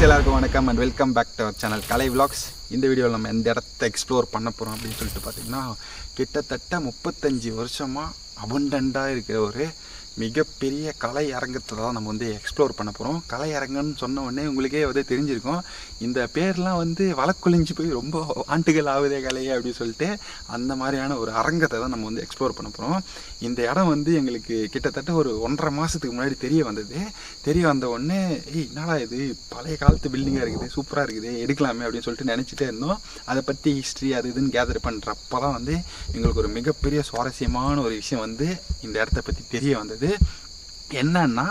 எல்லாருக்கும் வணக்கம் and welcome back to our channel Kalai vlogs. இந்த வீடியோவில் நம்ம எந்த இடத்த எக்ஸ்ப்ளோர் பண்ண போகிறோம் அப்படின்னு சொல்லிட்டு பார்த்தீங்கன்னா, கிட்டத்தட்ட 35 வருஷமாக அபண்டண்டாக இருக்கிற ஒரு மிகப்பெரிய கலை அரங்கத்தை தான் நம்ம வந்து எக்ஸ்ப்ளோர் பண்ண போகிறோம். கலை அரங்கன்னு சொன்ன உடனே உங்களுக்கே வந்து தெரிஞ்சிருக்கும், இந்த பேர்லாம் வந்து வழக்கொழிஞ்சு போய் ரொம்ப ஆண்டுகள் ஆகுதே கலையே அப்படின்னு சொல்லிட்டு அந்த மாதிரியான ஒரு அரங்கத்தை தான் நம்ம வந்து எக்ஸ்ப்ளோர் பண்ண போகிறோம். இந்த இடம் வந்து எங்களுக்கு கிட்டத்தட்ட ஒரு 1.5 மாதத்துக்கு முன்னாடி தெரிய வந்த உடனே என்னடா இது பழைய காலத்து பில்டிங்காக இருக்குது, சூப்பராக இருக்குது, எடுக்கலாமே அப்படின்னு சொல்லிட்டு நினச்சிட்டே இருந்தோம். அதை பற்றி ஹிஸ்ட்ரி அது இதுன்னு கேதர் பண்ணுறப்ப தான் வந்து எங்களுக்கு ஒரு மிகப்பெரிய சுவாரஸ்யமான ஒரு விஷயம் வந்து இந்த இடத்த பற்றி தெரிய வந்தது. என்னன்னா,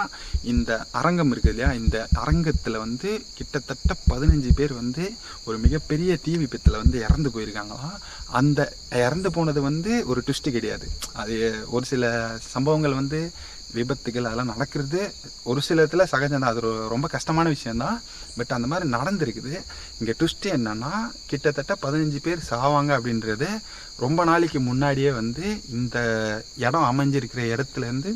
இந்த அரங்கம் இருக்குது இல்லையா, இந்த அரங்கத்தில் வந்து கிட்டத்தட்ட 15 பேர் வந்து ஒரு மிகப்பெரிய தீ விபத்தில் வந்து இறந்து போயிருக்காங்களாம். அந்த இறந்து போனது வந்து ஒரு ட்விஸ்ட்டு கிடையாது. அது ஒரு சில சம்பவங்கள் வந்து விபத்துகள் அதெல்லாம் நடக்கிறது ஒரு சில இடத்துல சகஜம் தான், அது ரொம்ப கஷ்டமான விஷயந்தான். பட் அந்த மாதிரி நடந்திருக்குது. இங்கே ட்விஸ்ட்டு என்னன்னா, கிட்டத்தட்ட 15 பேர் சாவாங்க அப்படின்றது ரொம்ப நாளைக்கு முன்னாடியே வந்து இந்த இடம் அமைஞ்சிருக்கிற இடத்துலேருந்து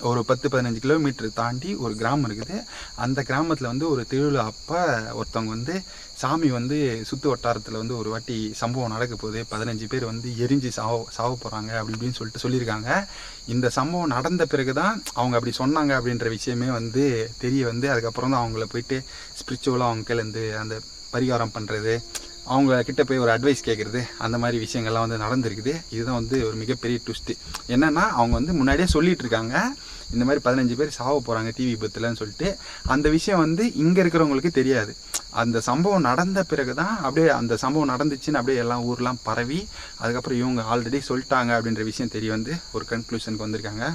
ஒரு 10-15 கிலோமீட்டர் தாண்டி ஒரு கிராமம் இருக்குது. அந்த கிராமத்தில் வந்து ஒரு திருவிழா அப்போ ஒருத்தவங்க வந்து சாமி வந்து சுற்று வட்டாரத்தில் வந்து ஒரு வாட்டி சம்பவம் நடக்க போகுது, 15 பேர் வந்து எரிஞ்சு சாவ போகிறாங்க அப்படி இப்படின்னு சொல்லிட்டு சொல்லியிருக்காங்க. இந்த சம்பவம் நடந்த பிறகு தான் அவங்க அப்படி சொன்னாங்க அப்படின்ற விஷயமே வந்து தெரிய வந்து, அதுக்கப்புறம் தான் அவங்கள போயிட்டு ஸ்பிரிச்சுவலாக அவங்க கையிலேருந்து அந்த பரிகாரம் பண்ணுறது, அவங்க கிட்ட போய் ஒரு அட்வைஸ் கேட்குறது, அந்த மாதிரி விஷயங்கள்லாம் வந்து நடந்திருக்குது. இதுதான் வந்து ஒரு மிகப்பெரிய ட்விஸ்ட்டு. என்னென்னா, அவங்க வந்து முன்னாடியே சொல்லிகிட்டு இருக்காங்க இந்த மாதிரி 15 பேர் சாவ போகிறாங்க தீ விபத்துலன்னு சொல்லிட்டு. அந்த விஷயம் வந்து இங்கே இருக்கிறவங்களுக்கு தெரியாது. அந்த சம்பவம் நடந்த பிறகு தான் அப்படியே அந்த சம்பவம் நடந்துச்சுன்னு அப்படியே எல்லாம் ஊர்லாம் பரவி, அதுக்கப்புறம் இவங்க ஆல்ரெடி சொல்லிட்டாங்க அப்படின்ற விஷயம் தெரிய வந்து ஒரு கன்க்ளூஷனுக்கு வந்திருக்காங்க.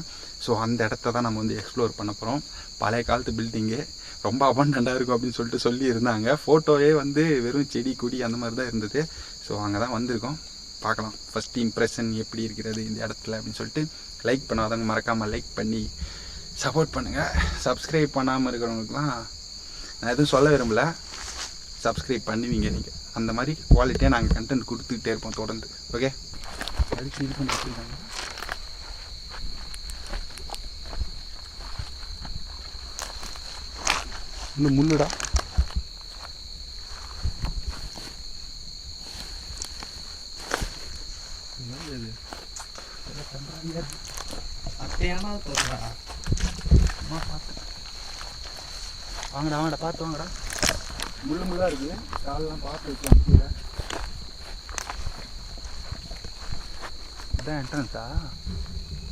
ஸோ அந்த இடத்த தான் நம்ம வந்து எக்ஸ்ப்ளோர் பண்ண போகிறோம். பழைய காலத்து பில்டிங்கு ரொம்ப அபண்டண்டாக இருக்கும் அப்படின்னு சொல்லிட்டு சொல்லியிருந்தாங்க. ஃபோட்டோவே வந்து வெறும் செடி கொடி அந்த மாதிரி தான் இருந்தது. ஸோ அங்கே தான் வந்திருக்கோம், பார்க்கலாம் ஃபஸ்ட் இம்ப்ரெஷன் எப்படி இருக்கிறது இந்த இடத்துல அப்படின்னு சொல்லிட்டு. லைக் பண்ணாதவங்க மறக்காமல் லைக் பண்ணி சப்போர்ட் பண்ணுங்கள். சப்ஸ்கிரைப் பண்ணாமல் இருக்கிறவங்களுக்குலாம் நான் எதுவும் சொல்ல விரும்பலை, சப்ஸ்கிரைப் பண்ணுவீங்க நீங்கள். அந்த மாதிரி குவாலிட்டியாக நாங்கள் கண்டென்ட் கொடுத்துக்கிட்டே இருப்போம் தொடர்ந்து. ஓகே, அதுக்கு இது பண்ணிட்டு இன்னும் முள்ளுடா. வாங்கடா வாங்கடா, பார்த்து வாங்கடா. முள்ளாக இருக்குது, காலெல்லாம் பார்த்து வைக்கலாம் கீழே. இதான் என்ட்ரன்ஸா?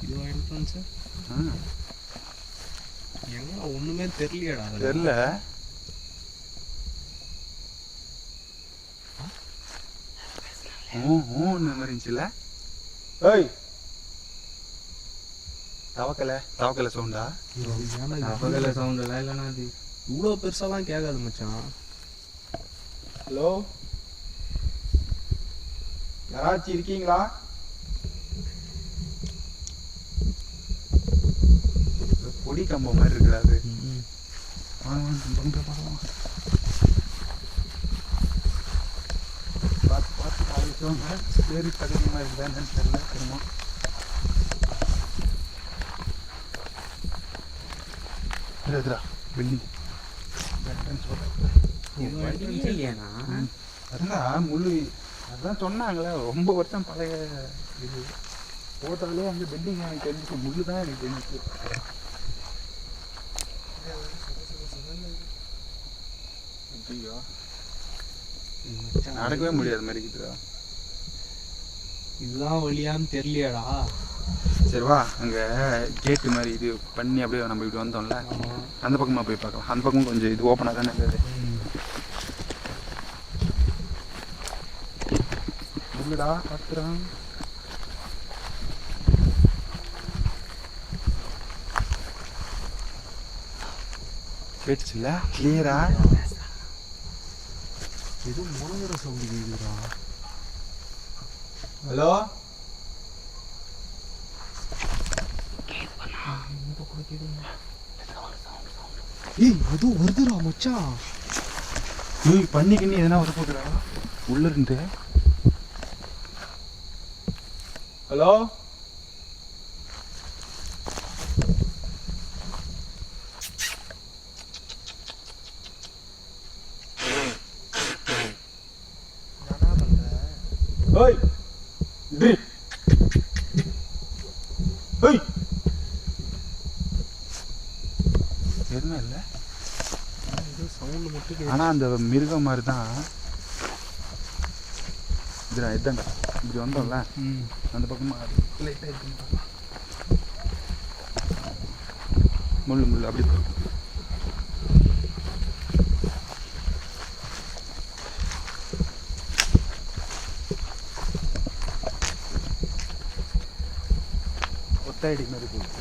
இதுவா என்ட்ரன்ஸு? எங்க ஒண்ணுமே தெரியலடா. தெரியல. இருந்துச்சுல. ஏய், தவக்கலை சவுண்டா? தவக்கலை சவுண்ட் எல்லாம் இல்லைன்னா அது இவ்வளோ பெருசாலாம் கேட்காது மச்சான். ஹலோ, யாராச்சும் இருக்கீங்களா? கொடி கம்பம் மாதிரி இருக்கிறாரு. பார்த்து ஆலோசிவாங்க. பேரு கடினமாக இருக்குதா என்னன்னு தெரியல. தெரியுமா இருக்குதா பில்டிங் அதுதான் முள்ளு. அதுதான் சொன்னாங்களே ரொம்ப வருஷம் பழைய இது. போட்டாலே அந்த பில்டிங் எனக்கு தெரிஞ்சுச்சு, முள்ளு தான் எனக்கு தெரிஞ்சிச்சு. நடக்கவே முடியாது மாதிரி இருக்குதா? இதுதான் வழியான்னு தெரியலையாடா. சரி வா, அங்கே கேட்டு மாதிரி இது பண்ணி அப்படியே நம்ம இப்படி வந்தோம்ல, அந்த பக்கமாக போய் பார்க்கலாம். அந்த பக்கம் கொஞ்சம் இது ஓப்பனாக தானே இருந்தது. இல்லடா பார்த்துறான். கேட்டுச்சுல்ல கிளியரா? ஏதோ முனகிற சவுண்டு கேட்குதுடா. ஹலோ ஏய் அது வருதுடா மச்சான். ஏய் பண்ணிக்கின்னு எதனா வர போகுதுடா உள்ள இருந்து. ஹலோ ஓய் டி ஓய் எதுவுமே இல்லை. ஏதோ சவுண்டு மட்டும் கேட்குது. ஆனால் அந்த மிருகம் மாதிரி தான் இதுடா. இதுதான்டா இப்படி வந்தோம்ல அந்த பக்கமாக லைட்டாக இருக்குன்னு பார்க்கலாம். முள்ளு முள்ளு அப்படி ஒத்தடி மாதிரி போகுது.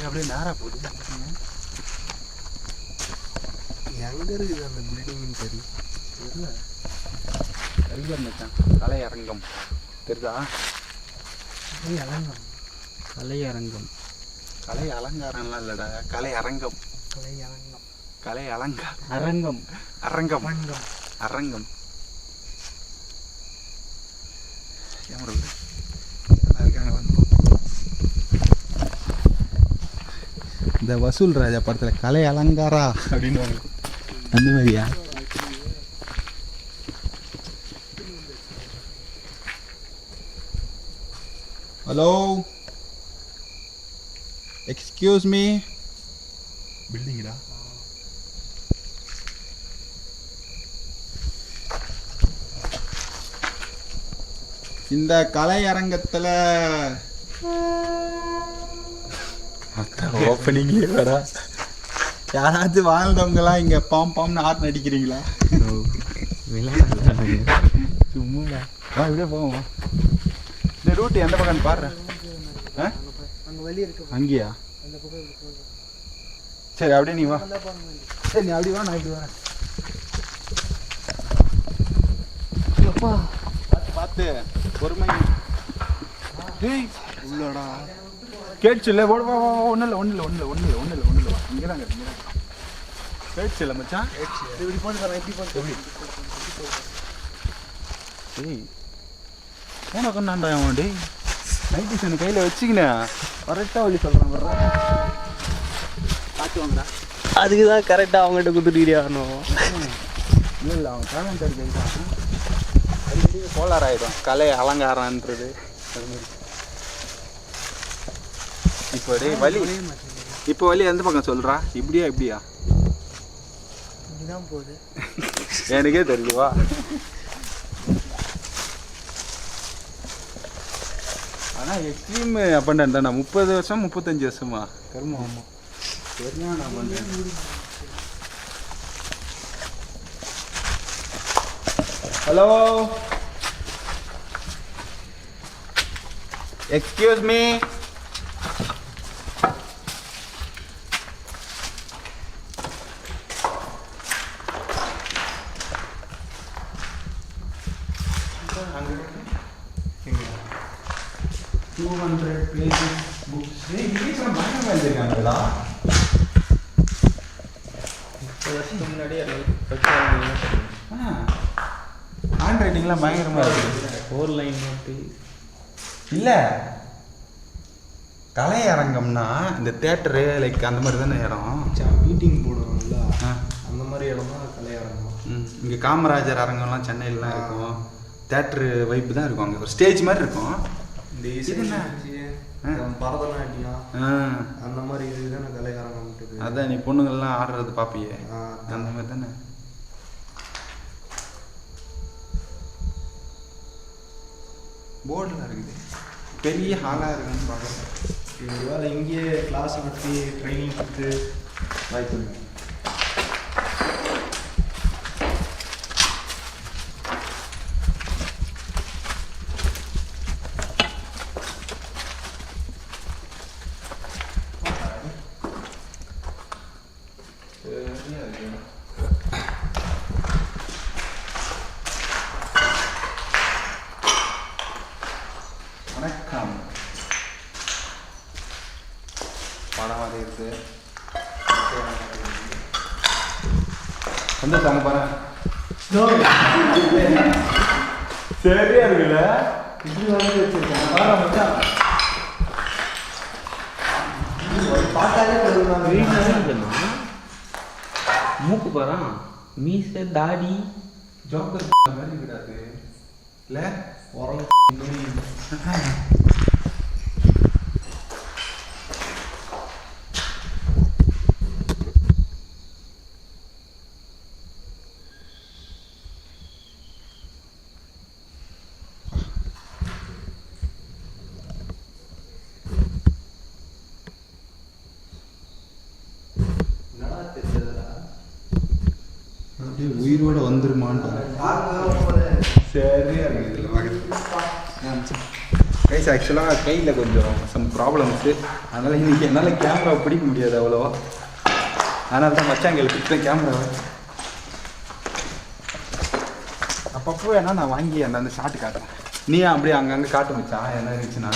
அப்படியே நேராக போகுது. எங்கே இருக்குது அந்த பில்டிங்னு தெரியும். தெரியல தெரியல மச்சான். கலையரங்கம் தெரியுதா? கலையரங்கம். கலையரங்கம். கலை அலங்காரம்லாம் இல்லைடா, கலை அரங்கம். கலையரங்கம். கலை அலங்கா அரங்கம். அரங்கம் அரங்கம். அரங்கம். கேமரா நல்லா இருக்காங்க. வந்தோம் இந்த வசூல் ராஜா படத்தில் கலை அலங்காரா அப்படின்னு அந்த மாதிரியா? Hello excuse me. பில்டிங்கடா. இந்த கலையரங்கத்தில் ஓப்பனிங்லேயே வர யாராச்சும் வாழ்ந்தவங்களாம் இங்கே பாம்னு ஆர்ட் அடிக்கிறீங்களா? சும்மாடா வா இப்படியே போவோம். இந்த ரூட்டு எந்த பக்கம் பாடுற? அங்கேயா? சரி அப்படியே நீ வா. சரி நீ அப்படி வா, நான் இப்படி வரேன். பார்த்து பார்த்து பொறுமை. உள்ளடா கேட்ச்சு இல்லை. வா வா ஒன்றும் இல்லை வா. இங்கே தாங்க கேட்ச்சு இல்லை மச்சான். இப்படி போட்டு தரேன். எப்படி போட்டு டேய் போன கொண்டாண்டா அவன். டேய் நைட் டிஷன் கையில் வச்சுக்கினேன் கரெக்டாக வழி சொல்கிறான். வர்றேன் பார்த்து வாங்கடா. அதுக்கு தான் கரெக்டாக அவங்ககிட்ட கொடுத்துட்டு ஆகணும். இல்லை அவன் டேலண்ட் இருக்கான். கோளாறு ஆகிடும் கலை அலங்காரன்றது. அது மாதிரி இப்போ டேய் வழி இப்போ வழி எந்த பக்கம் சொல்கிறா? இப்படியா? இப்படிதான் போகுது. எனக்கே தெரியுவா. ஆனால் எக்ஸ்ட்ரீம் அப்பண்டா. 30 வருஷம் 35 வருஷமா கருமா? ஆமாம் சரியா நான் பண்ணுறேன். Hello excuse me. ஹேண்ட் ரைட்டிங்லாம் பயங்கரமாக இருக்குது. 4 லைன் நோட்டு இல்லை கலை அரங்கம்னா இந்த தேட்டரு லைக் அந்த மாதிரி தானே இடம். மீட்டிங் போடுவாங்கல்ல அந்த மாதிரி இடம் தான் கலையரங்கம். இங்கே காமராஜர் அரங்கம்லாம் சென்னையிலலாம் இருக்கும். தேட்டரு வைப்பு தான் இருக்கும். அங்கே ஒரு ஸ்டேஜ் மாதிரி இருக்கும். இந்த இசை பரதநாட்டியம் அந்த மாதிரி இதுதானே கலையரங்கம். அதான் நீ பொண்ணுங்கள்லாம் ஆடுறது பார்ப்பியே அந்த மாதிரி தானே. போர்டெலாம் இருக்குது. பெரிய ஹாலாக இருக்குன்னு பார்க்குறேன். ஒருவேளை இங்கேயே கிளாஸ் நடத்தி ட்ரைனிங் கொடுத்து வாய்ப்பு இருக்கு. வணக்கம். படம் மாதிரி இருக்கு. வந்து சாங்க பாரு. சரியா இருக்குல்ல? இப்படி வந்து வச்சிருக்கேன். பாரு மச்சான். பார்த்தாலே தெரியும். மூக்கு பாரு, மீசை தாடி ஜோக்கர் மாதிரி கிடையாது இல்ல? உரம் அப்படியே உயிரோட வந்துருமான்னு சரியா இருக்குது இதில் பார்க்குறது. கைஸ் ஆக்சுவலாக கையில் கொஞ்சம் சம் ப்ராப்ளம்ஸு, அதனால் இன்றைக்கி என்னால் கேமரா பிடிக்க முடியாது அவ்வளோவா. அதனால தான் மச்சாங்க பிடிச்ச கேமராவை அப்பப்போ வேணா நான் வாங்கி அந்த ஷாட்டு காட்டுறேன். நீ அப்படியே அங்கங்கே காட்டு மச்சான் என்ன இருந்துச்சுன்னா.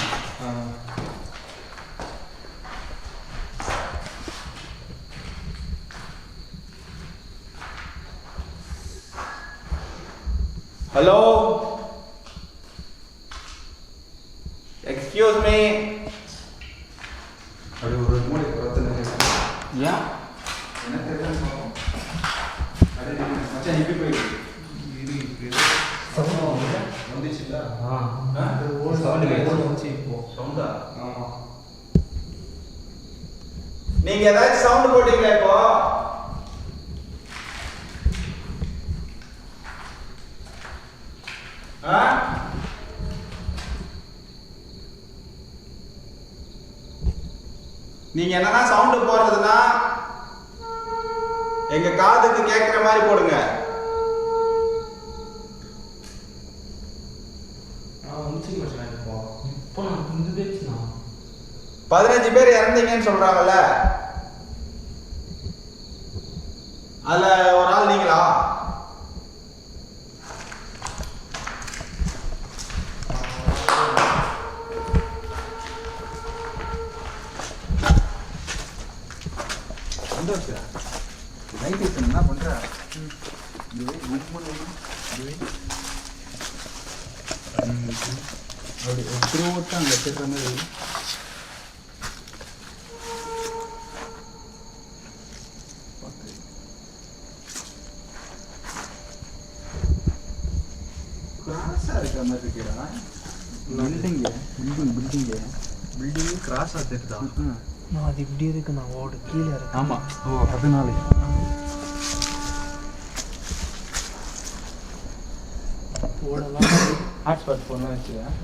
Hello, excuse me. அப்படி ஒரு மூளை பிரச்சனை ஏன் என்ன தெரியல. மச்சான் இப்படி போயிருக்கு வந்துச்சுல்ல? சவுண்டா? நீங்க ஏதாச்சும் சவுண்ட் போட்டீங்களா இப்போ? நீங்க என்னன்னா சவுண்ட் போடுறதுன்னா எங்க காதுக்கு கேட்கிற மாதிரி போடுங்க. இப்போ நான் 15 பேர் இறந்தீங்கன்னு சொல்றாங்கல்ல, அதுல ஒரு ஆள் நீங்களா? என்ன பண்ற? அங்க வச்சிருக்க மாதிரி கிராஸா இருக்க மாதிரி இருக்கிறா. பில்டிங் கிராஸா தெரியுதா? அது இப்படி இருக்கு, நான் ஓடு கீழே இருக்கு. ஆமா. ஓ அதனால ஓடலாம். ஹாட்ஸ்பாட் ஃபோன்லாம் வச்சுக்கேன்.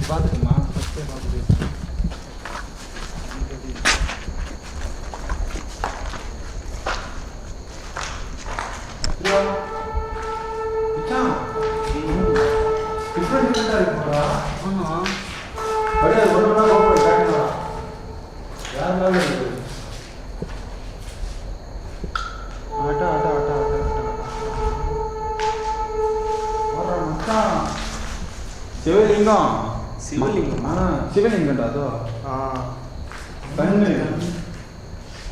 பார்த்துக்குமா ஃபஸ்ட்டே பார்த்துட்டு டிஃப்ரெண்ட்டாக இருக்குங்களா? ஆமாம். அப்படியே ஒரு மணி நேரம் போக கேட்கலாம். யாருனாலும் இருக்குது. ஆட்டா ஆட்டா ஆட்டா ஆட்டா ஆட்டா மச்சான். சிவலிங்கம். சிவலிங்கமா? சிவலிங்கம்டா அதோ. கண்ணு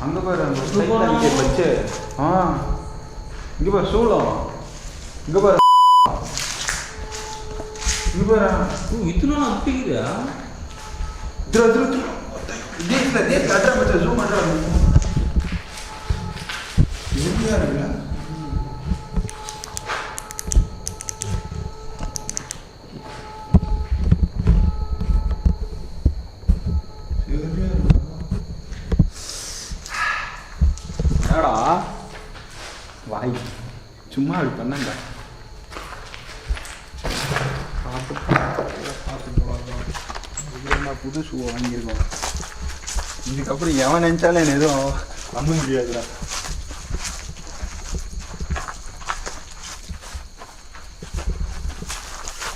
அங்கே பாரு, அந்த சைடில் வச்சு. இங்கே பாரு சூளம். இங்கே பாரு இங்கே பாரு. இத்தனை அப்பிக்கிறா தேசில் அட்ரா மச்சா ஜூம் அட்ரா எப்படியா இருக்குல்ல? என்னடா வாய் சும்மா அப்படி பண்ணங்க. புது ஷூ வாங்கியிருக்கோம். இதுக்கப்புறம் எவன் நினைச்சாலும் என்ன எதுவும் பண்ண முடியாதுடா.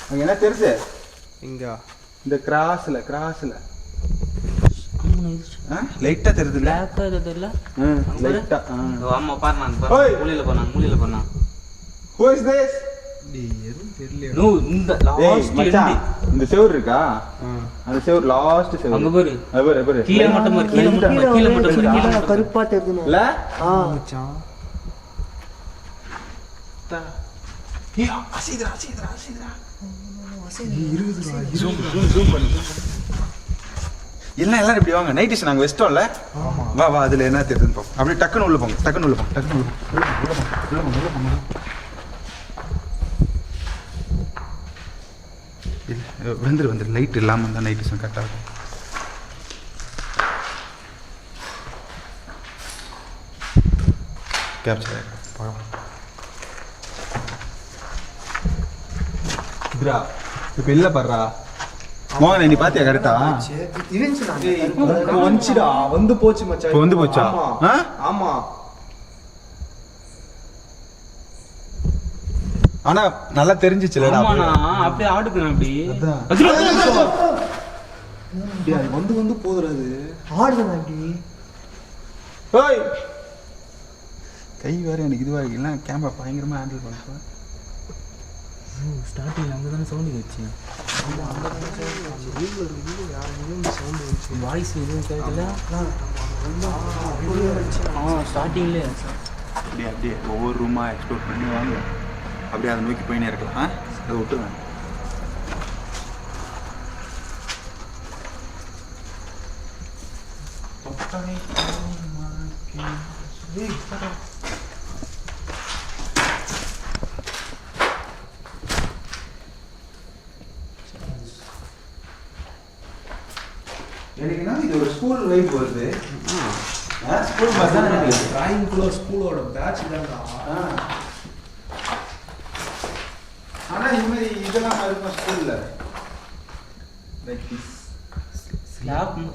அங்கே என்ன தெரியுது இங்க இந்த கிராஸில் லைட்டாக தெரியுது. பிளாக்காக இருக்குதுல்ல லைட்டாக. ஆமா பாரு நான் ஓய். மூலையில் போனான் Who is this? எதுவும் தெரியல. நோ இந்த ஏய் லாஸ்ட் மச்சான், இந்த செவுரு இருக்கா? அந்த செவுரு லாஸ்ட் செவுரு. அங்க பாரு. அது பாரு, அது பாரு. கீழே மட்டும் பாரு, கீழே மட்டும் பாரு. கருப்பா தெரியுது இல்ல? மச்சான் ஏய் அசீதுடா. இருக்குதுடா. எல்லாரும் இப்படி வாங்க. நைட் நாங்கள் வெஸ்டோம்ல. வா அதில் என்ன தெரியுதுன்னு பார்ப்போம். அப்படியே டக்குன்னு உள்ள போங்க. உள்ள போங்க. வந்துரு லைட் இல்லாமல் இருந்தால் நைட் விஷயம் கரெக்டாக இருக்கும். கேப்சர் இதுரா இப்போ இல்லை படுறா மோகன் நீ பாத்தியா கரெக்டா? வந்துச்சுடா, வந்து போச்சு மச்சான். இப்போ வந்து போச்சா? ஆமா. ஆ? ஆமா. ஆனா நல்லா தெரிஞ்சிச்சுலடா. ஆமாண்ணா அப்படியே ஆடுக்குறேன் அப்படி. அதான். டேய், அது வந்து போதுறாது. ஆடுதுண்ணா இப்படி. ஓய் கை வேற எனக்கு இதுவா இருக்கு. இல்லை கேமரா பயங்கரமா ஹேண்டில் பண்ணுறேன். ஸ்டார்டிங் அங்கே தானே சவுண்டு வச்சு வாய்ஸ் எதுவும் கேட்கல. ஸ்டார்டிங்ல அப்படியே ஒவ்வொரு ரூமாக எக்ஸ்ப்ளோர் பண்ணி வாங்க. அப்படியே அதை நோக்கி போயினே இருக்கலாம். அதை விட்டுருவேன். எனக்கு என்ன இது ஒரு ஸ்கூல் வைப் வருது. ஸ்கூல் மாதிரி தான் இருக்கு. டிராயிங்குள்ள ஸ்கூலோட பேட்ச் தான்டா. ஆனால் இது மாதிரி இதெல்லாம் இருக்கும் ஸ்கூலில். லைக் திஸ்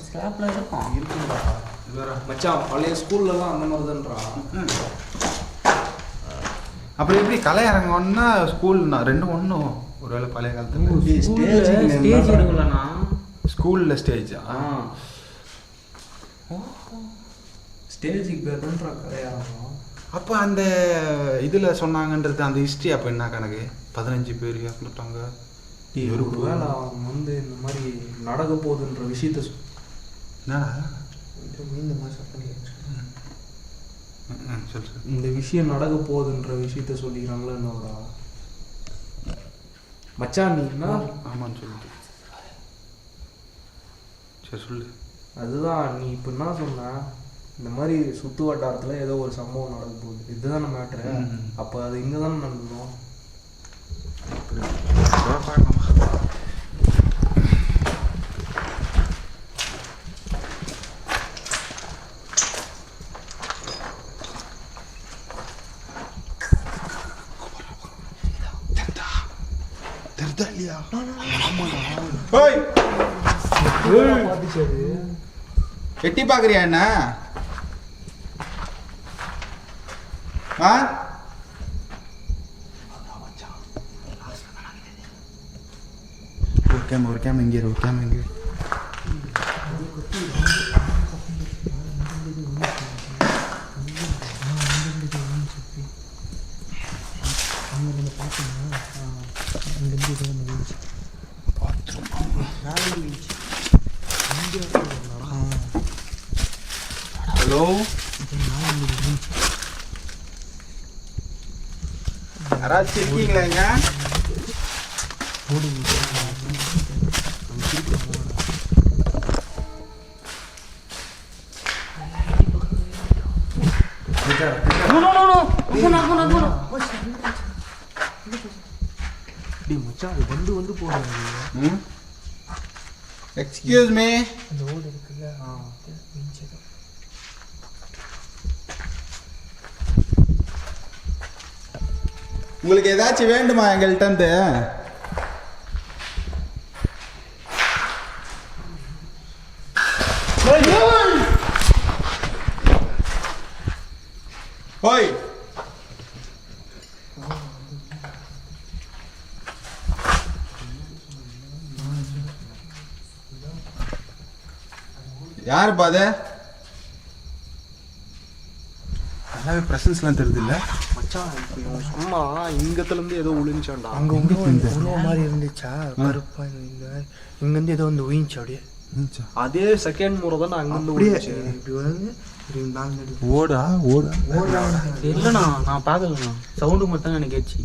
ஸ்லாப்ல இருக்கும். இருக்குடா. மச்சான் பழைய ஸ்கூல்லலாம் அந்த மாதிரி தான்டா. அப்புறம் எப்படி கலை அரங்கம்னா ஸ்கூல்னா ரெண்டும் ஒன்றும் ஒருவேளை பழைய காலத்தில் ஸ்டேஜ் இருக்குல்லண்ணா. ஸ்கூலில் ஸ்டேஜா? ஸ்டேஜுக்கு பேர் தான்டா கலையாரம். அப்போ அந்த இதில் சொன்னாங்கன்றது அந்த ஹிஸ்ட்ரி அப்போ என்ன கணக்கு? 15 பேர் இறந்துட்டாங்க. ஒருவேளை அவன் வந்து இந்த மாதிரி நடக்க போகுதுன்ற விஷயத்த என்னடா சொல்லு. இந்த விஷயம் நடக்க போகுதுன்ற விஷயத்த சொல்லிக்கிறாங்களா என்னடா மச்சான்? நீ என்ன ஆமான்னு சொல்லிட்டு சரி சொல்லு. அதுதான் நீ இப்போ என்ன சொன்ன, இந்த மாதிரி சுற்று வட்டாரத்தில் ஏதோ ஒரு சம்பவம் நடக்க போகுது, இதுதானே மேட்ரு. அப்போ அது இங்கே தானே நடக்கணும். எட்டி பாக்குறியா என்ன? ஒரு கேம் இங்கே ஒரு கேம் இங்கே. ஹலோ, யாராச்சும் இருக்கீங்களாங்க? மச்சான் அது வந்து போகிறாங்க. Excuse me. அந்த ஓடு இருக்குல்ல, மிஞ்சது. உங்களுக்கு ஏதாச்சும் வேண்டுமா எங்கள்கிட்ட இருந்து? ஓய் யாருப்பா அது? நல்லாவே ப்ரெசன்ஸ்லாம் தெரியுது இல்லை மச்சான் சும்மா இங்கத்துலேருந்து ஏதோ விழுந்துச்சான்டா. அங்கே உணவு மாதிரி இருந்துச்சா கருப்பா இங்கேருந்து ஏதோ வந்து உயிஞ்சி அப்படியே அதே செகண்ட் முறை தான் நான் அங்கேருந்து அப்படியே விழுந்துச்சு. இப்படி வந்து நாலு ஓடா இல்லைண்ணா நான் பார்க்கலண்ணா, சவுண்டு மட்டும் எனக்கு கேட்டுச்சு.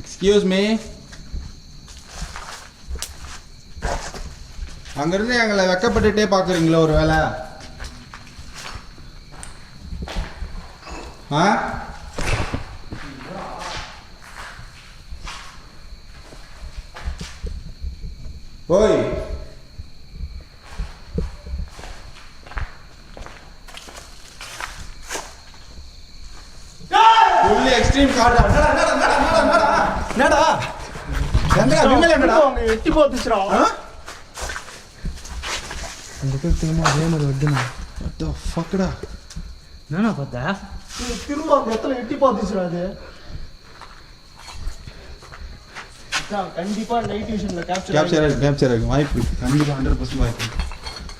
எக்ஸ்கியூஸ் மீ, அங்கிருந்து எங்களை வெக்கப்பட்டுட்டே பார்க்குறீங்களா ஒரு வேலை? ஆ ஓய் ஃபுல்லி எக்ஸ்ட்ரீம் கார்டா. என்னடா எட்டி பார்த்துச்சுடா. அந்த பேர் திரும்ப அதே மாதிரி வருதுண்ணா. What the fuck டா? என்னண்ணா பார்த்தா? திரும்ப அந்த இடத்துல எட்டி பார்த்துச்சுடா. அது கண்டிப்பா நைட் விஷன்ல கேப்சர் ஆகும் வாய்ப்பு கண்டிப்பாக 100% வாய்ப்பு.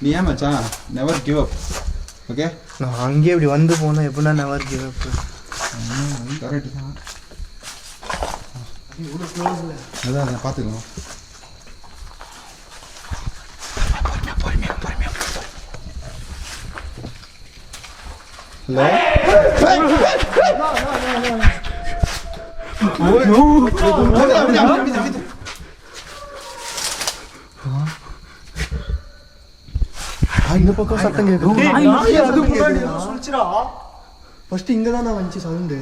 நீ ஏன் மச்சான் நெவர் கிவ் அப். ஓகே நான் அங்கேயே இப்படி வந்து போனால் எப்படின்னா நெவர் கிவ் அப். கரெக்டு தான். இவ்வளோ க்ளோஸில் அதான் பார்த்துக்கலாம். இந்த பக்கம் சத்தம் கேட்குது. சொல்லிச்சுடா. ஃபர்ஸ்ட் இங்கே தானே வந்துச்சு சவுண்டு.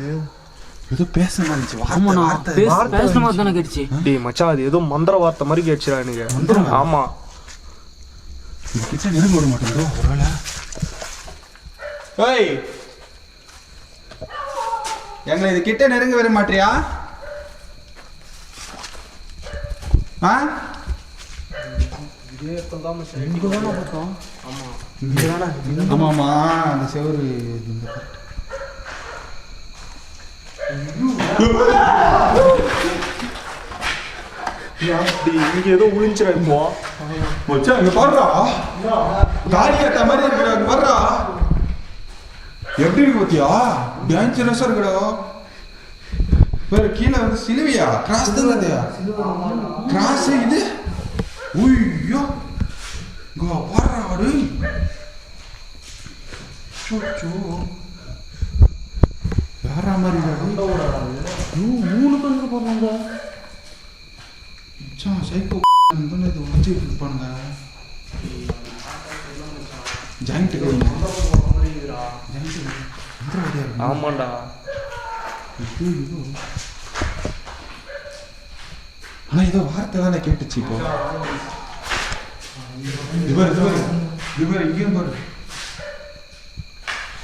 ஏதோ பேச வந்துச்சு ஆமாண்ணா, பேசுன மாதிரி தானே கேட்டுச்சு. டேய் மச்சான், அது ஏதோ மந்திர வார்த்தை மாதிரி கேட்டுச்சுடா எனக்கு. ஆமா, இது கிட்ட நெருங்க விட மாட்டேங்குதோ ஒருவேளை. ஓய் எங்களை இது கிட்ட நெருங்க வர மாட்டியா? ஆ இதே இடத்துல தான் மச்சான். இங்கே தானே பார்த்தோம். ஆமாம்மா அந்த செவரு இந்த இங்க ஏதோ விழுந்துச்சுடா. இப்போ மச்சான் இங்க பாருடா, காடி கட்ட மாதிரி இருக்குடா. இங்க பாருடா எப்படி இருக்கு பாத்தியா? டேஞ்சரஸா இருக்குடா. வேற கீழே வந்து சிலுவையா கிராஸ் தான் அது. கிராஸ் இது. உய்யோ இங்க பாருடா ஆடு. சோச்சோ வேற மாதிரி மூணு பேருக்கு போடுறாங்க. மச்சான் சைக்கோ இது வச்சுட்டு இருப்பானுங்க. ஜாயிண்ட் ஆமாண்டா. ஆனா ஏதோ வார்த்தை தானே கேட்டுச்சு. இப்போ இவர் இங்கேயும் பாரு.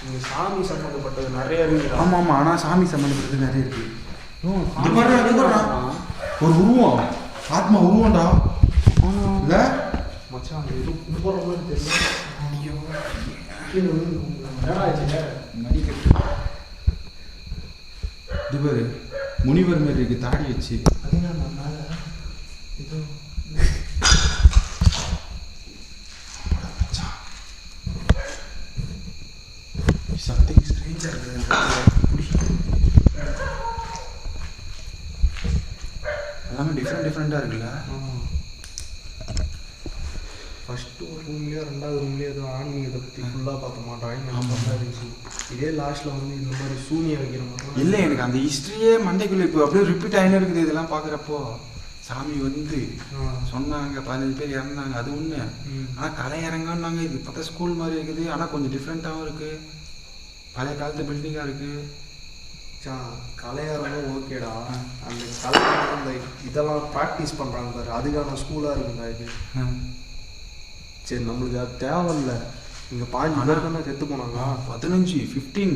இங்க சாமி சம்பந்தப்பட்டது நிறைய இருக்கு. ஆமா ஆமா, ஆனா சாமி சம்பந்தப்பட்டது நிறைய இருக்கு. இது பாருடா, ஒரு உருவம், ஆத்மா உருவம்டா. இல்ல மச்சான், அது ஏதோ கும்புற மாதிரி தெரியல. இது பாரு முனிவர் மாதிரி இருக்கு, தாடி வச்சு. சம்திங் ஸ்ட்ரேஞ்சா இருக்கு. எல்லாமே டிஃப்ரெண்டா இருக்குல்ல. ஃபர்ஸ்ட் ஒரு ரூம்லேயோ ரெண்டாவது ரூம்லேயோ ஏதோ ஆன்மீகத்தை பற்றி ஃபுல்லாக பார்க்க மாட்டாங்க. இதே லாஸ்ட்டில் வந்து இந்த மாதிரி சூனியம் வைக்கிற மாதிரி. இல்லை, எனக்கு அந்த ஹிஸ்ட்ரியே மண்டைக்குள்ள இப்போ அப்படியே ரிப்பீட் ஆகினே இருக்குது. இதெல்லாம் பார்க்குறப்போ சாமி வந்து சொன்னாங்க 15 பேர் இறந்தாங்க, அது ஒன்று. ஆனால் கலை இறங்கன்னாங்க. இது பார்த்தா ஸ்கூல் மாதிரி இருக்குது, ஆனால் கொஞ்சம் டிஃப்ரெண்ட்டாகவும் இருக்குது. பழைய காலத்து பில்டிங்காக இருக்குது. கலையாரமும் ஓகேடா. அந்த கலை அந்த இதெல்லாம் ப்ராக்டிஸ் பண்ணுறாங்க பாரு, அதுக்கான ஸ்கூலாக இருக்குண்டா இது. சரி நம்மளுக்கு அது தேவையில்ல. இங்கே 5 பேர் தானே செத்து போனாங்க. 15 15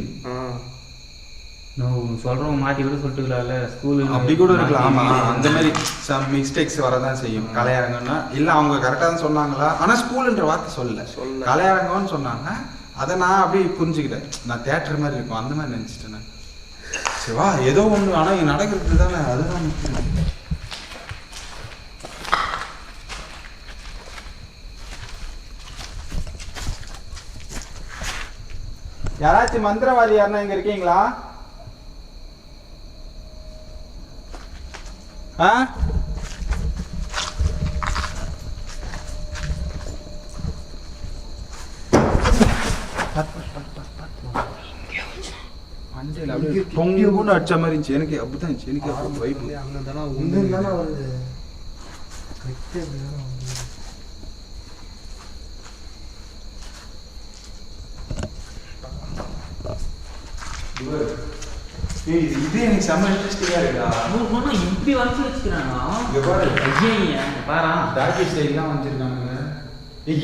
நான் சொல்கிறவங்க மாற்றி கூட சொல்லிட்டுக்கலாம்ல ஸ்கூலு அப்படி கூட இருக்கலாம். ஆமாம், அந்த மாதிரி சம் மிஸ்டேக்ஸ் வரதான் செய்யும். கலையரங்கம்னா இல்லை அவங்க கரெக்டாக தான் சொன்னாங்களா, ஆனால் ஸ்கூலுன்ற வார்த்தை சொல்லல, கலையரங்கம்னு சொன்னாங்க. அதை நான் அப்படியே புரிஞ்சுக்கிட்டேன். நான் தேட்டர் மாதிரி இருக்கும் அந்த மாதிரி நினச்சிட்டேன் நான். சரிவா ஏதோ ஒன்று, ஆனால் இங்கே நடக்கிறது தானே, அதுதான் முக்கியம். யாராச்சும் மந்திரவாதி யாருன்னா இங்கே இருக்கீங்களா? ஆ பொங்கி அடிச்ச மாதிரி இருந்துச்சு எனக்கு. அப்படிதான் இருந்துச்சு எனக்கு. வைப்பு அங்கே தானே வருது. இது எனக்கு செம்ம இன்ட்ரெஸ்டிங்கா இருக்குடா. இப்படி வச்சு வச்சுக்கிறானா பாரா டாக்கி ஸ்டைல்லாம் வச்சிருக்காங்க.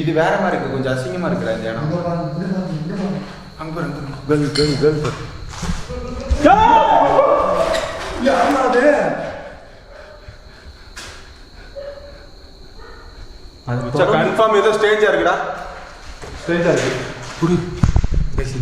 இது வேற மாதிரி இருக்கு, கொஞ்சம் அசிங்கமா இருக்குடா இந்த இடம். அங்க பாரு கேர்ள் பாரு. அது கன்ஃபார்ம் ஏதோ ஸ்டேஜா இருக்குடா. ஸ்டேஜா இருக்கு. குடு பேசி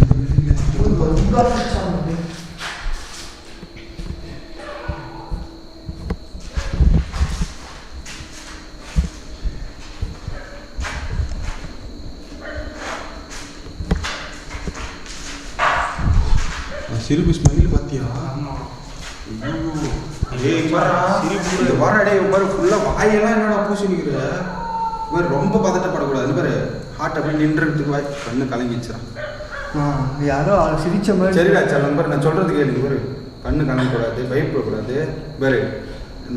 சிரிப்பு ஸ்மைல் பாத்தியா? வாயெல்லாம் என்னடா பூசி நிக்கிற? ரொம்ப பதட்டப்படக்கூடாது பாரு. ஹார்ட் அப்படியே நின்றுறதுக்கு வாய் கண்ணு கலங்கிச்சுறான். யாரோ சிரிச்ச மாதிரி. சரிடா சரி பாரு, நான் சொல்றது கேளுங்க பாரு. கண்ணு கலங்கக்கூடாது, பயப்படக்கூடாது பாரு.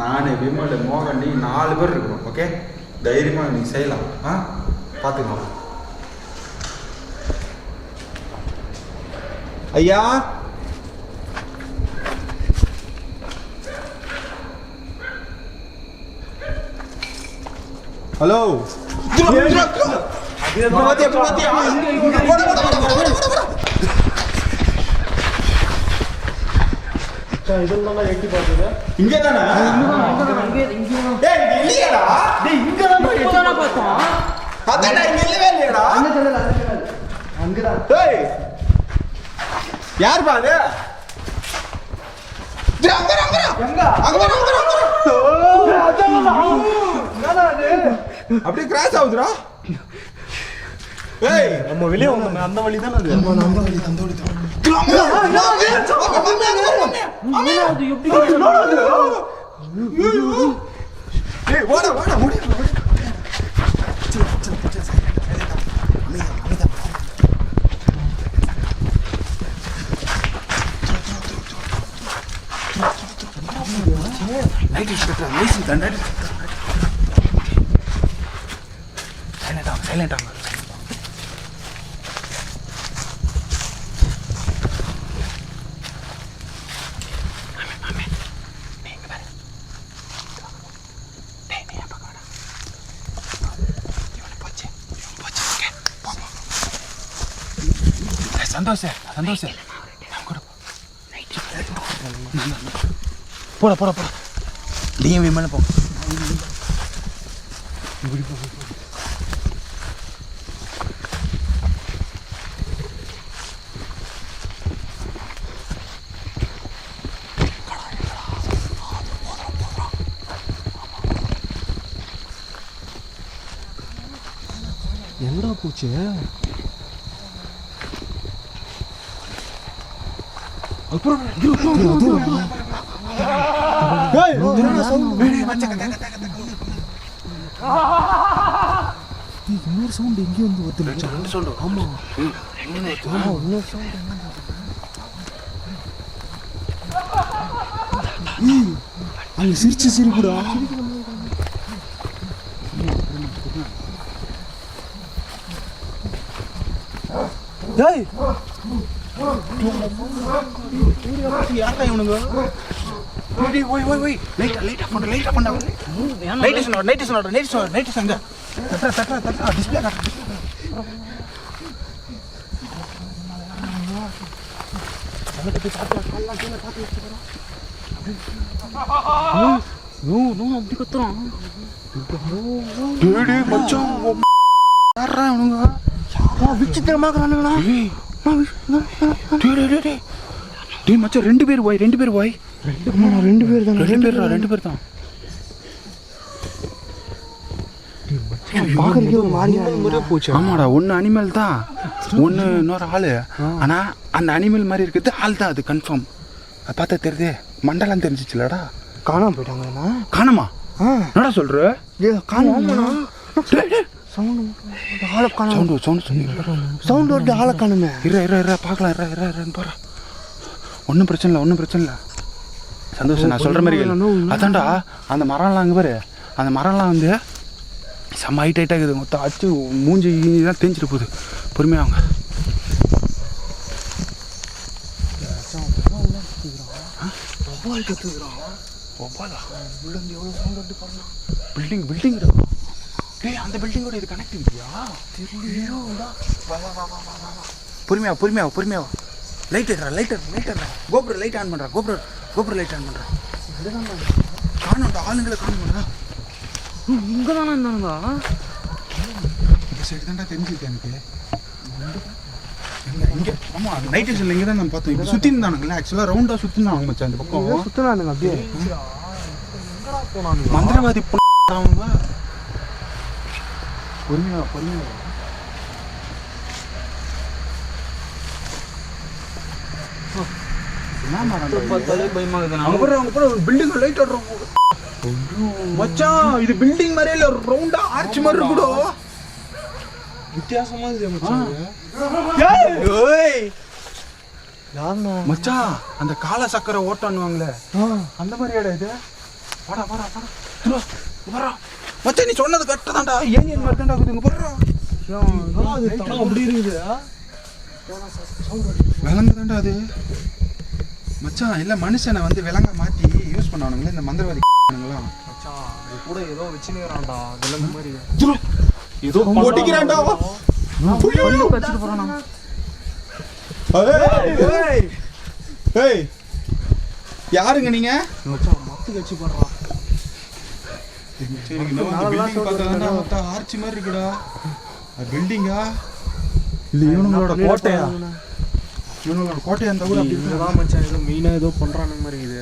நான் விமல் மோகன் நீ 4 பேர் இருக்கிறோம். ஓகே, தைரியமா நீ செய்யலாம். பார்த்துக்கலாம். ஐயா ஹலோ, இதெல்லாம் எட்டி பார்த்தது இங்கே தானே? யார் பாது? அப்படியே கிராஸ் ஆகுதுடா. ஏய் நம்ம வெளியே வந்தோமே அந்த வழி தானே அது. அந்த வழி தான். ஏய் வாடா வாடா ஓடி. லைட் இஷ்டா நைஸ் தான். சைலண்ட் ஆங்க. சந்தோஷ் போட போட போட நீயும் விமல போ. எங்கடா போச்சு? இன்னொரு சவுண்ட் எங்கேயும் வந்து வருது. ஆமா இன்னொரு சவுண்ட். அங்க சிரிச்சு சிரிப்புடா. டேய் யாரா இவனுங்க? ஓய் லைட் ஆஃப் பண்ணு நைட் சங்க தட்டா டிஸ்ப்ளே காட்டு அப்படி கத்துறான். டேய் மச்சான் யாரா இவனுங்க விசித்திரமா இருக்கிறானுங்களா? டேய் மச்சான் 2 பேர் போய் 2 பேர் போய் 2 பேர் தான். 2 பேர் தான் பாக்குறதுக்கு ஒரு மாதிரியா போச்சு. ஆமாடா ஒன்று அனிமல் தான் ஒன்று இன்னொரு ஆள். ஆனால் அந்த அனிமல் மாதிரி இருக்கிறது ஆள் தான் அது கன்ஃபார்ம். அதை பார்த்தா தெரியுது மண்டலம் தெரிஞ்சிச்சுலடா. காணாம போயிட்டாங்கண்ணா. காணுமா? என்னடா சொல்ற? காணுமா? சவுண்ட் வருது ஆளை காணுமே. இரு பார்க்கலாம் இரு பாரு. ஒன்றும் பிரச்சனை இல்லை சந்தோஷம். நான் சொல்கிற மாதிரி அதான்டா அந்த மரம்லாம் அங்கே பாரு. அந்த மரம்லாம் வந்து செம்ம ஹைட்டாக இருக்குது. மொத்தம் அடிச்சு மூஞ்சி தான் தேஞ்சிட்டு போகுது. பொறுமையாக வாங்க. பில்டிங் டேய் அந்த பில்டிங்கோட இது கனெக்டிவிட்டியா தெரியலையா? பொறுமையா லைட் ஏறா கோபுர லைட் ஆன் பண்ணுறா. கோபுர லைட் ஆன் பண்ணுறா. காணும்டா ஆளுங்களை காணும்டா. இங்கே தானே இருந்தானுங்களா? இந்த சைடு தான்டா தெரிஞ்சுது எனக்கு. இங்கே ஆமாம் நைட் ஸ்டேஷனில் இங்கே தான் நம்ம பார்த்தோம். இப்போ சுற்றி இருந்தானுங்களே ஆக்சுவலாக ரவுண்டாக சுற்றினாங்க மச்சான். அந்த பக்கம் சுத்தினானுங்க அப்படியே. மந்திரவாதி அவங்க. பொறுமையா பில்டிங் லைட் மச்சான். இது பில்டிங் மாதிரி இல்ல ரவுண்டா ஆர்ச் மாதிரி இருக்குடோ. வித்தியாசமா இருக்கு மச்சான். அந்த கால சக்கரை ஓட்டானுவாங்களே அந்த மாதிரி இடம் இது. வாடா மச்சான் நீ சொன்னது கரெக்ட் தான்டா. ஏலியன் மாதிரி தான்டா இருக்குது. அப்படி இருக்குது. விலங்கு தான்டா அது மச்சான். இல்ல மனுஷனை வந்து விலங்க மாத்தி யூஸ் பண்ணானுங்களே இந்த மந்திரவாதி மச்சான் இது கூட ஏதோ வச்சுக்கிறான்டா விலங்கு மாதிரி. ஏதோ ஓட்டிக்கிறான்டா. வச்சுட்டு போறானா? ஏய் யாருங்க நீங்க? மச்சான் மத்து வச்சு போடுறான். ஆர்ச்சி மாதிரி இருக்குடா. பில்டிங்கா இல்ல இவனோட கோட்டையா? இவனோட கோட்டையா? அந்த ஊர் அப்படி இதுதான் மச்சான் ஏதோ மெயினாக ஏதோ பண்ணுறானுங்க மாதிரி இது.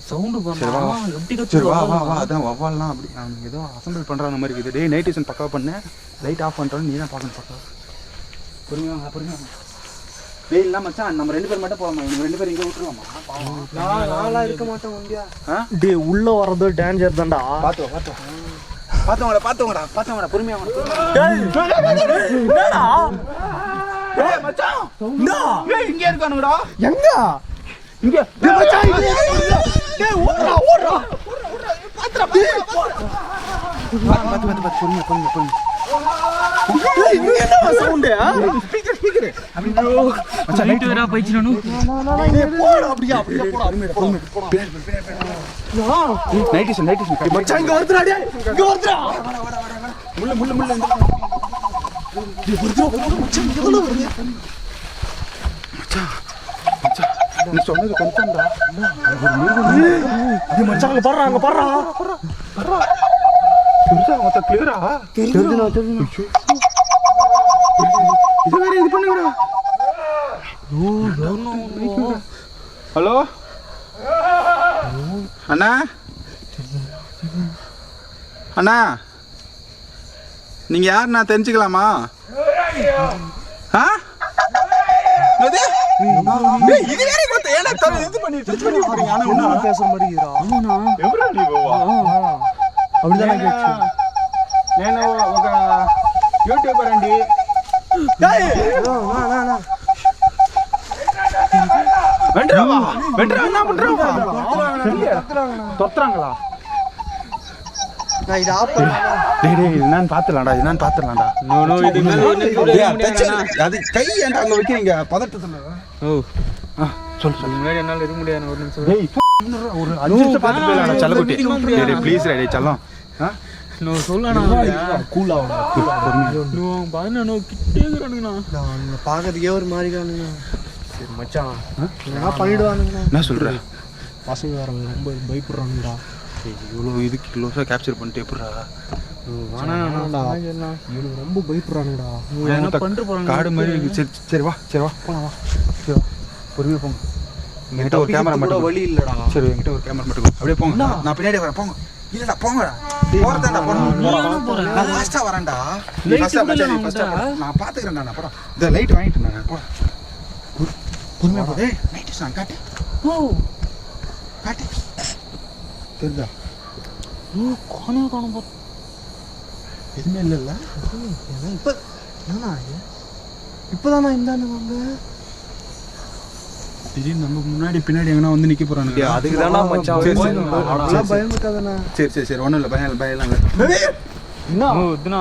சவுண்டு எப்படி சரி கத்துறா? வா அதான் வவ்வால்லாம் அப்படி அவனுக்கு ஏதோ அசம்பிள் பண்ணுறாங்க மாதிரி இருக்குது. டேய் நைட் விஷன் பக்காவாக பண்ண லைட் ஆஃப் பண்ணுறோன்னு நீ தான் பார்க்கணும் பக்கா. பொறுமையாக வெயில்லாம் மச்சான். நம்ம 2 பேர் மட்டும் போகலாமா? இவங்க 2 பேர் இங்கே விட்டுருவாமா? நான்லாம் இருக்க மாட்டேன் வண்டியா. டேய் உள்ள வரது டேஞ்சர் தான்டா. பார்த்தவங்கடா பொறுமையாக இங்கே இருக்கானுங்கடா. எங்க இங்கே பொறுமையா நீ சொன்னது கன்ஃபார்ம்டா. மச்சான் அங்க பாடுறா மொத்த கிளியரா தெரியுதுண்ணா. இது வேற இது பண்ணுங்கடா. ஹலோ அண்ணா நீங்க யார் நான் தெரிஞ்சுக்கலாமா? నేను ఒక యూట్యూబర్ అండి. தொத்துறாங்களா? என்னன்னு பாத்துலாம்டா. அது கை ஏன்டா அங்க வைக்கிறீங்க பதட்டத்துல? சொல்லு முன்னாடி என்னால இருக்க முடியாது. ஒரு நிமிஷம் ஒரு 5 நிமிஷம் பார்த்து போயிடலாம் செல்லக்குட்டி. டேய் ப்ளீஸ் டேய் செல்லம். நான் சொல்லணா கூல் ஆகணும். நான் பாருண்ணா கிட்டே இருக்கிறானுங்கண்ணா. நான் பார்க்கறதுக்கே ஒரு மாதிரி காணுங்கண்ணா. சரி மச்சான் என்ன பண்ணிடுவானுங்கண்ணா. என்ன சொல்ற? பசங்க வேற ரொம்ப பயப்படுறானுடா. இவ்வளோ இதுக்கு க்ளோஸாக கேப்சர் பண்ணிட்டு எப்படிடா? வேணாடா இவனுக்கு ரொம்ப பயப்படுறானுடா. என்ன பண்ணிட்டு போறாங்க? காடு மாதிரி இருக்கு. சரி சரி வா போலாம் வா. சரி வா பொறுமையாக போங்க. என்கிட்ட ஒரு கேமரா மட்டும் வழி இல்லடா. சரி என்கிட்ட ஒரு கேமரா மட்டும் கொடு. அப்படியே போங்க. நான் பின்னாடி வரேன் போங்க. இல்லடா போங்கடா. போறதாடா போறேன். நான் லாஸ்டா வரேன்டா. நீ ஃபர்ஸ்டா நான் பாத்துக்கறேன்டா நான் போறேன். இந்த லைட் வாங்கிட்டு நான் போறேன். பொறுமையா போ. டேய் லைட் சாங் காட்டு. காட்டு. தெரியுதா? காண போ. எதுவுமே இல்லைல்ல? இப்போ என்னண்ணா இப்போதாண்ணா இருந்தானுங்க. திடீர்னு நம்ம முன்னாடி பின்னாடி எங்கன்னா வந்து நிக்க போறானுங்க. அதுக்கு தானா மச்சான். சரி, சரி. அதெல்லாம் பயமுக்காதண்ணா. சரி சரி சரி ஒன்றும் இல்லை பயம் இல்லை. என்ன இதுனா